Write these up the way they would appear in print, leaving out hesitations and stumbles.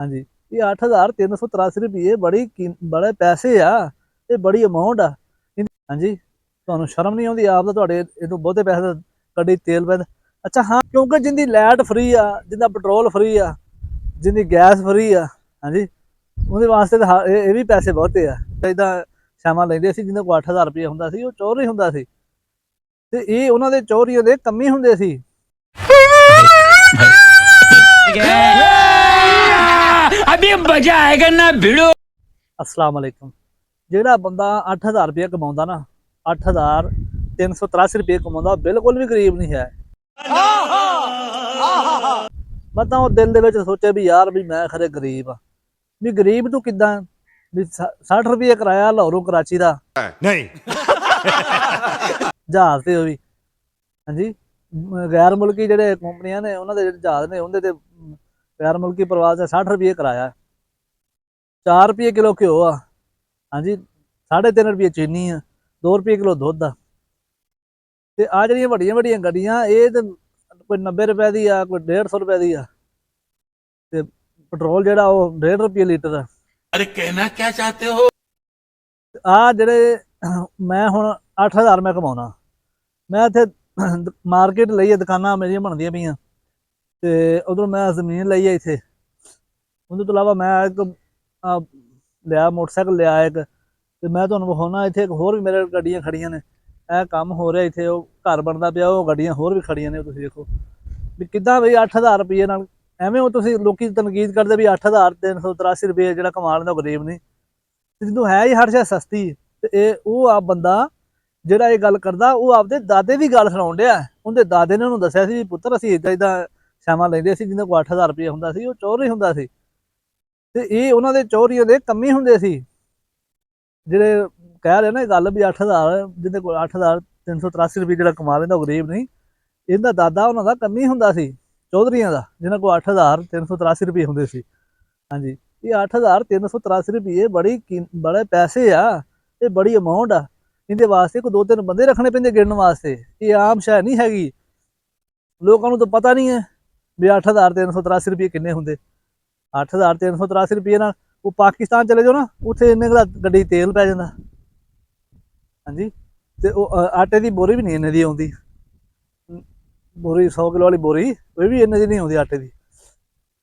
हाँ जी, ये 8,383 रुपये बड़े पैसे आ, ये बड़ी अमाउंट आ। हाँ जी, ਤੁਹਾਨੂੰ ਸ਼ਰਮ ਨਹੀਂ ਆਉਂਦੀ ਆਪ ਤਾਂ ਤੁਹਾਡੇ ਇਹਨੂੰ ਬਹੁਤੇ ਪੈਸੇ ਕੱਢੀ ਤੇਲ ਪੈਦਾ। ਅੱਛਾ ਹਾਂ, ਕਿਉਂਕਿ ਜਿੰਦੀ ਲਾਈਟ ਫ੍ਰੀ ਆ, ਜਿੰਦਾ ਪੈਟਰੋਲ ਫ੍ਰੀ ਆ, ਜਿੰਦੀ ਗੈਸ ਫ੍ਰੀ ਆ, ਹਾਂਜੀ ਉਹਦੇ ਵਾਸਤੇ ਤਾਂ ਇਹ ਵੀ ਪੈਸੇ ਬਹੁਤੇ ਆ। ਇਦਾਂ ਸ਼ਾਮਾਂ ਲੈਂਦੇ ਸੀ ਜਿਹਦੇ ਕੋਲ 8,000 ਰੁਪਏ ਹੁੰਦਾ ਸੀ, ਉਹ ਚੋਰ ਹੀ ਹੁੰਦਾ ਸੀ ਤੇ ਇਹ ਉਹਨਾਂ ਦੇ ਚੋਰੀਆਂ ਦੇ ਕਮੀ ਹੁੰਦੇ ਸੀ। अभी मजा आएगा ना भिड़ो। अस्सलाम वालेकुम। ਜਿਹੜਾ ਬੰਦਾ 8,000 ਰੁਪਏ ਕਮਾਉਂਦਾ ਨਾ, 8,383 ਰੁਪਏ ਕਮਾਉਂਦਾ, ਬਿਲਕੁਲ ਵੀ ਗਰੀਬ ਨਹੀਂ ਹੈ। ਮੈਂ ਤਾਂ ਉਹ ਦਿਲ ਦੇ ਵਿੱਚ ਸੋਚਿਆ ਵੀ ਯਾਰ ਵੀ ਮੈਂ ਖਰੇ ਗਰੀਬ ਆ। ਵੀ ਗਰੀਬ ਤੂੰ ਕਿੱਦਾਂ ਵੀ 60 ਰੁਪਏ ਕਿਰਾਇਆ ਲਾਹੌਰੋਂ ਕਰਾਚੀ ਦਾ नहीं। ਜਹਾਜ਼ ਤੇ ਉਹ ਵੀ ਹਾਂਜੀ ਗੈਰ ਮੁਲਕੀ ਜਿਹੜੇ ਕੰਪਨੀਆਂ ਨੇ ਉਹਨਾਂ ਦੇ ਜਿਹੜੇ ਜਹਾਜ਼ ਨੇ ਉਹਦੇ ਤੇ ਗੈਰ ਮੁਲਕੀ ਪ੍ਰਵਾਸ ਦਾ 60 ਰੁਪਏ ਕਿਰਾਇਆ, 4 ਰੁਪਏ ਕਿਲੋ ਘਿਓ ਆ, ਹਾਂਜੀ 3.5 ਰੁਪਏ ਚੀਨੀ ਆ, 2 ਰੁਪਏ ਕਿਲੋ ਦੁੱਧ ਆ। ਤੇ ਆ ਜਿਹੜੀਆਂ ਵੱਡੀਆਂ ਵੱਡੀਆਂ ਗੱਡੀਆਂ ਇਹ ਤੇ ਕੋਈ 90 ਰੁਪਏ ਦੀ ਆ, ਕੋਈ 150 ਰੁਪਏ ਦੀ ਆ, ਤੇ ਪੈਟਰੋਲ ਜਿਹੜਾ ਉਹ 1.5 ਰੁਪਏ ਲੀਟਰ ਆ। अरे कहना क्या चाहते हो? ਆ ਜਿਹੜੇ ਮੈਂ ਹੁਣ 8,000 ਮੈਂ ਕਮਾਉਣਾ, ਮੈਂ ਇੱਥੇ ਮਾਰਕੀਟ ਲਈ ਦੁਕਾਨਾਂ ਮੇਰੀਆਂ ਬਣਦੀਆਂ ਪਈਆਂ ਤੇ ਉਧਰੋਂ ਮੈਂ ਜ਼ਮੀਨ ਲਈ ਹੈ ਇੱਥੇ। ਉਹਦੇ ਤੋਂ ਇਲਾਵਾ ਮੈਂ ਇੱਕ ਲਿਆ ਮੋਟਰਸਾਈਕਲ ਲਿਆ ਇੱਕ, ਤੇ ਮੈਂ ਤੁਹਾਨੂੰ ਵਿਖਾਉਣਾ ਇੱਥੇ ਇੱਕ ਹੋਰ ਵੀ ਮੇਰੇ ਗੱਡੀਆਂ ਖੜੀਆਂ ਨੇ। ਇਹ ਕੰਮ ਹੋ ਰਿਹਾ ਇੱਥੇ, ਉਹ ਘਰ ਬਣਦਾ ਪਿਆ, ਉਹ ਗੱਡੀਆਂ ਹੋਰ ਵੀ ਖੜੀਆਂ ਨੇ। ਤੁਸੀਂ ਦੇਖੋ ਵੀ ਕਿੱਦਾਂ ਬਈ 8,000 ਰੁਪਏ ਨਾਲ ਐਵੇਂ ਉਹ ਤੁਸੀਂ ਲੋਕੀ ਤਨਕੀਦ ਕਰਦੇ ਵੀ 8,383 ਰੁਪਏ ਜਿਹੜਾ ਕਮਾ ਲੈਂਦਾ ਗਰੀਬ ਨਹੀਂ। ਜਿਹਨੂੰ ਹੈ ਹੀ ਹਰ ਸ਼ੈ ਸਸਤੀ, ਤੇ ਇਹ ਉਹ ਆ ਬੰਦਾ ਜਿਹੜਾ ਇਹ ਗੱਲ ਕਰਦਾ, ਉਹ ਆਪਦੇ ਦਾਦੇ ਦੀ ਗੱਲ ਸੁਣਾਉਣ ਡਿਆ। ਉਹਦੇ ਦਾਦੇ ਨੇ ਉਹਨੂੰ ਦੱਸਿਆ ਸੀ ਵੀ ਪੁੱਤਰ ਅਸੀਂ ਇਦਾਂ ਇਦਾਂ ਸ਼ਾਮਾਂ ਲੈਂਦੇ ਸੀ, ਜਿਹਦੇ ਕੋਲ 8,000 ਰੁਪਏ ਹੁੰਦਾ ਸੀ, ਉਹ ਚੋਰ ਹੀ ਹੁੰਦਾ ਸੀ। ਤੇ ਇਹ ਉਹਨਾਂ ਦੇ ਚੋਰੀਆਂ ਦੇ ਕਮੀ ਹੁੰਦੇ ਸੀ, ਜਿਹੜੇ ਕਹਿ ਰਹੇ ਨਾ ਇਹ ਗੱਲ ਵੀ 8,000 ਜਿਹਦੇ ਕੋਲ 8,383 ਰੁਪਏ ਜਿਹੜਾ ਕਮਾ ਲੈਂਦਾ ਉਹ ਗਰੀਬ ਨਹੀਂ। ਇਹਦਾ ਦਾਦਾ ਉਹਨਾਂ ਦਾ ਕਮੀ ਹੁੰਦਾ ਸੀ, ਚੌਧਰੀਆਂ ਦਾ, ਜਿਹਨਾਂ ਕੋਲ 8,383 ਰੁਪਏ ਹੁੰਦੇ ਸੀ। ਹਾਂਜੀ, ਇਹ 8,383 ਰੁਪਏ ਬੜੇ ਪੈਸੇ ਆ, ਇਹ ਬੜੀ ਅਮਾਊਂਟ ਆ। ਇਹਦੇ ਵਾਸਤੇ ਕੋਈ 2-3 ਬੰਦੇ ਰੱਖਣੇ ਪੈਂਦੇ ਗਿਣਨ ਵਾਸਤੇ, ਇਹ ਆਮ ਸ਼ੈ ਨਹੀਂ ਹੈਗੀ। ਲੋਕਾਂ ਨੂੰ ਤਾਂ ਪਤਾ ਨਹੀਂ ਹੈ ਵੀ 8,383 ਰੁਪਏ ਕਿੰਨੇ ਹੁੰਦੇ। 8,383 ਰੁਪਏ ਨਾਲ ਉਹ ਪਾਕਿਸਤਾਨ ਚਲੇ ਜਾਓ ਨਾ, ਉੱਥੇ ਇੰਨੇ ਦਾ ਗੱਡੀ ਤੇਲ ਪੈ ਜਾਂਦਾ। ਹਾਂਜੀ, ਤੇ ਉਹ ਆਟੇ ਦੀ ਬੋਰੀ ਵੀ ਨਹੀਂ ਇੰਨੇ ਦੀ ਆਉਂਦੀ, ਬੋਰੀ 100 ਕਿਲੋ ਵਾਲੀ ਬੋਰੀ ਉਹ ਵੀ ਇੰਨੇ ਦੀ ਨਹੀਂ ਆਉਂਦੀ ਆਟੇ ਦੀ।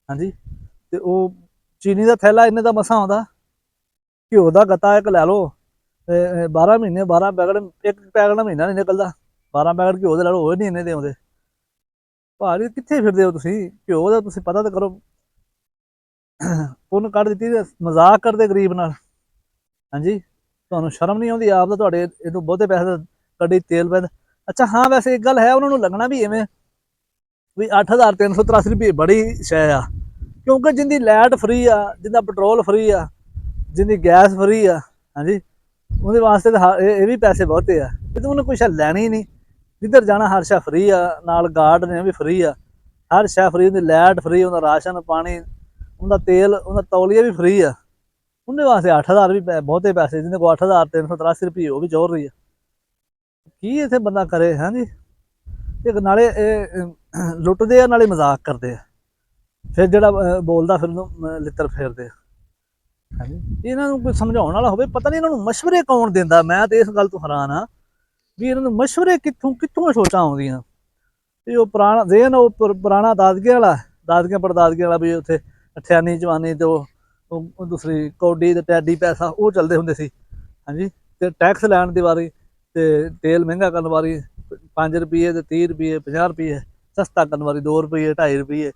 ਹਾਂਜੀ, ਤੇ ਉਹ ਚੀਨੀ ਦਾ ਥੈਲਾ ਇੰਨੇ ਦਾ ਮਸਾਂ ਆਉਂਦਾ। ਘਿਓ ਦਾ ਗੱਤਾ ਇੱਕ ਲੈ ਲਓ, 12 ਮਹੀਨੇ 12 ਪੈਕਟ, ਇੱਕ ਪੈਕਟ ਦਾ ਮਹੀਨਾ ਨਹੀਂ ਨਿਕਲਦਾ। 12 ਪੈਕਟ ਘਿਓ ਦੇ ਲੈ ਲਓ, ਉਹ ਨਹੀਂ ਇੰਨੇ ਦੇ ਆਉਂਦੇ। ਭਾਜੀ ਕਿੱਥੇ ਫਿਰਦੇ ਹੋ ਤੁਸੀਂ? ਘਿਓ ਦਾ ਤੁਸੀਂ ਪਤਾ ਤਾਂ ਕਰੋ। ਪੁੰਨ ਕੱਢ ਦਿੱਤੀ, ਮਜ਼ਾਕ ਕਰਦੇ ਗਰੀਬ ਨਾਲ। ਹਾਂਜੀ, ਤੁਹਾਨੂੰ ਸ਼ਰਮ ਨਹੀਂ ਆਉਂਦੀ ਆਪ ਤਾਂ ਤੁਹਾਡੇ ਇਹਨੂੰ ਬਹੁਤੇ ਪੈਸੇ ਕੱਢੀ ਤੇਲ ਪੈਦਾ। ਅੱਛਾ ਹਾਂ, ਵੈਸੇ ਇੱਕ ਗੱਲ ਹੈ, ਉਹਨਾਂ ਨੂੰ ਲੱਗਣਾ ਵੀ ਇਵੇਂ ਵੀ 8,383 ਰੁਪਏ ਬੜੀ ਸ਼ੈ ਆ, ਕਿਉਂਕਿ ਜਿੰਦੀ ਲਾਈਟ ਫ੍ਰੀ ਆ, ਜਿੰਦਾ ਪੈਟਰੋਲ ਫ੍ਰੀ ਆ, ਜਿੰਦੀ ਗੈਸ ਫ੍ਰੀ ਆ, ਹਾਂਜੀ ਉਹਦੇ ਵਾਸਤੇ ਤਾਂ ਇਹ ਵੀ ਪੈਸੇ ਬਹੁਤੇ ਆ। ਇਹ ਤਾਂ ਉਹਨੇ ਕੋਈ ਸ਼ੈ ਲੈਣੀ ਨਹੀਂ, ਜਿੱਧਰ ਜਾਣਾ ਹਰ ਸ਼ੈ ਫ੍ਰੀ ਆ, ਨਾਲ ਗਾਰਡ ਨੇ ਵੀ ਫ੍ਰੀ ਆ, ਹਰ ਸ਼ੈ ਫ੍ਰੀ, ਉਹਦੀ ਲਾਈਟ ਫ੍ਰੀ, ਉਹਦਾ ਰਾਸ਼ਨ ਪਾਣੀ, ਉਹਦਾ ਤੇਲ, ਉਹਦਾ ਤੌਲੀਆ ਵੀ ਫ੍ਰੀ ਆ। ਉਹਦੇ ਵਾਸਤੇ 8,000 ਵੀ ਬਹੁਤੇ ਪੈਸੇ, ਜਿਹਦੇ ਕੋਲ 8,383 ਰੁਪਏ ਉਹ ਵੀ ਚੋਰ ਰਹੀ ਆ। ਕੀ ਇੱਥੇ ਬੰਦਾ ਕਰੇ? ਹਾਂਜੀ, ਇੱਕ ਨਾਲੇ ਇਹ ਲੁੱਟਦੇ ਆ, ਨਾਲੇ ਮਜ਼ਾਕ ਕਰਦੇ ਆ, ਫਿਰ ਜਿਹੜਾ ਬੋਲਦਾ ਫਿਰ ਉਹਨੂੰ ਲਿੱਤਰ ਫੇਰਦੇ ਆ। ਹਾਂਜੀ, ਇਹਨਾਂ ਨੂੰ ਕੋਈ ਸਮਝਾਉਣ ਵਾਲਾ ਹੋਵੇ। ਪਤਾ ਨਹੀਂ ਇਹਨਾਂ ਨੂੰ ਮਸ਼ਵਰੇ ਕੌਣ ਦਿੰਦਾ, ਮੈਂ ਤਾਂ ਇਸ ਗੱਲ ਤੋਂ ਹੈਰਾਨ ਆ ਵੀ ਇਹਨਾਂ ਨੂੰ ਮਸ਼ਵਰੇ ਕਿੱਥੋਂ ਸੋਚਾਂ ਆਉਂਦੀਆਂ। ਇਹ ਉਹ ਪੁਰਾਣਾ ਜ਼ੇਨ, ਉਹ ਪੁਰਾਣਾ ਦਾਦਕੇ ਵਾਲਾ, ਦਾਦਕਿਆਂ ਪੜਦਾਦਕਿਆਂ ਵਾਲਾ, ਵੀ ਉੱਥੇ ਅਠਿਆਨੀ ਜਵਾਨੀ ਤੇ ਉਹ ਦੂਸਰੀ ਕੌਡੀ ਤੇ ਟੈਡੀ ਪੈਸਾ ਉਹ ਚੱਲਦੇ ਹੁੰਦੇ ਸੀ। ਹਾਂਜੀ, ਤੇ ਟੈਕਸ ਲੈਣ ਦੀ ਵਾਰੀ, ਤੇ ਤੇਲ ਮਹਿੰਗਾ ਕਰਨ ਵਾਰੀ, 5 ਰੁਪਏ ਤੇ 30 ਰੁਪਏ 50 ਰੁਪਏ ਸਸਤਾ ਕਰਨ ਵਾਰੀ, 2 ਰੁਪਏ 2.5 ਰੁਪਏ।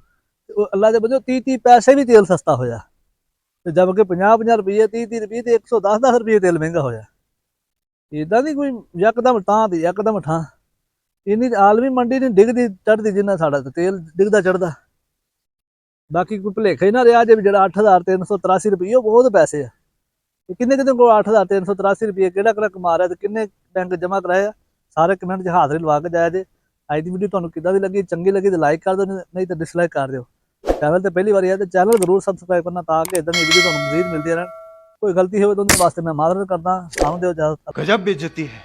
ਉਹ ਅੱਲਾ ਦੇ ਬੰਦੇ 30 ਪੈਸੇ ਵੀ ਤੇਲ ਸਸਤਾ ਹੋਇਆ, ਤੇ ਜਦ ਕਿ 50 ਰੁਪਏ 30 ਰੁਪਏ ਤੇ 110 ਰੁਪਏ ਤੇਲ ਮਹਿੰਗਾ ਹੋਇਆ। ਇੱਦਾਂ ਦੀ ਕੋਈ ਯਕਦਮ ਤਾਂ ਤੇ ਯਕਦਮ ਠਾਂ, ਇੰਨੀ ਆਲਮੀ ਮੰਡੀ ਨਹੀਂ ਡਿੱਗਦੀ ਚੜ੍ਹਦੀ ਜਿੰਨਾ ਸਾਡਾ ਤੇਲ ਡਿੱਗਦਾ ਚੜ੍ਹਦਾ। ਬਾਕੀ ਕੋਈ ਭੁਲੇਖਾ ਹੀ ਨਾ ਰਿਹਾ ਜੇ ਵੀ ਜਿਹੜਾ 8,383 ਰੁਪਏ ਉਹ ਬਹੁਤ ਪੈਸੇ ਆ। ਤੇ ਕਿੰਨੇ ਕੋਲ 8,383 ਰੁਪਏ ਕਿਹੜਾ ਕਮਾ ਰਿਹਾ, ਤੇ ਕਿੰਨੇ ਬੈਂਕ ਜਮ੍ਹਾਂ ਕਰਾਏ ਆ? ਸਾਰੇ ਕਮੈਂਟ 'ਚ ਹਾਜ਼ਰੀ ਲਵਾ ਕੇ ਜਾਇਆ ਜੇ। ਅੱਜ ਦੀ ਵੀਡੀਓ ਤੁਹਾਨੂੰ ਕਿੱਦਾਂ ਦੀ ਲੱਗੀ? ਚੰਗੀ ਲੱਗੀ ਤਾਂ ਲਾਈਕ ਕਰ ਦਿਓ, ਨਹੀਂ ਤਾਂ ਡਿਸਲਾਈਕ ਕਰ ਦਿਓ। ਚੈਨਲ ਤੇ ਪਹਿਲੀ ਵਾਰੀ ਆਇਆ ਤੇ ਚੈਨਲ ਜ਼ਰੂਰ ਸਬਸਕ੍ਰਾਈਬ ਕਰਨਾ, ਤਾਂ ਕਿ ਇਦਾਂ ਦੀ ਵੀਡੀਓ ਤੁਹਾਨੂੰ ਮਜ਼ੀਦ ਮਿਲਦੀ ਰਹਿਣ। ਕੋਈ ਗਲਤੀ ਹੋਵੇ ਤਾਂ ਉਹਦੇ ਵਾਸਤੇ ਮੈਂ ਮਾਜ਼ਰਤ ਕਰਦਾ। ਆਉਣ ਦਿਓ ਇਜਾਜ਼ਤ। गजब बेइज्जती है।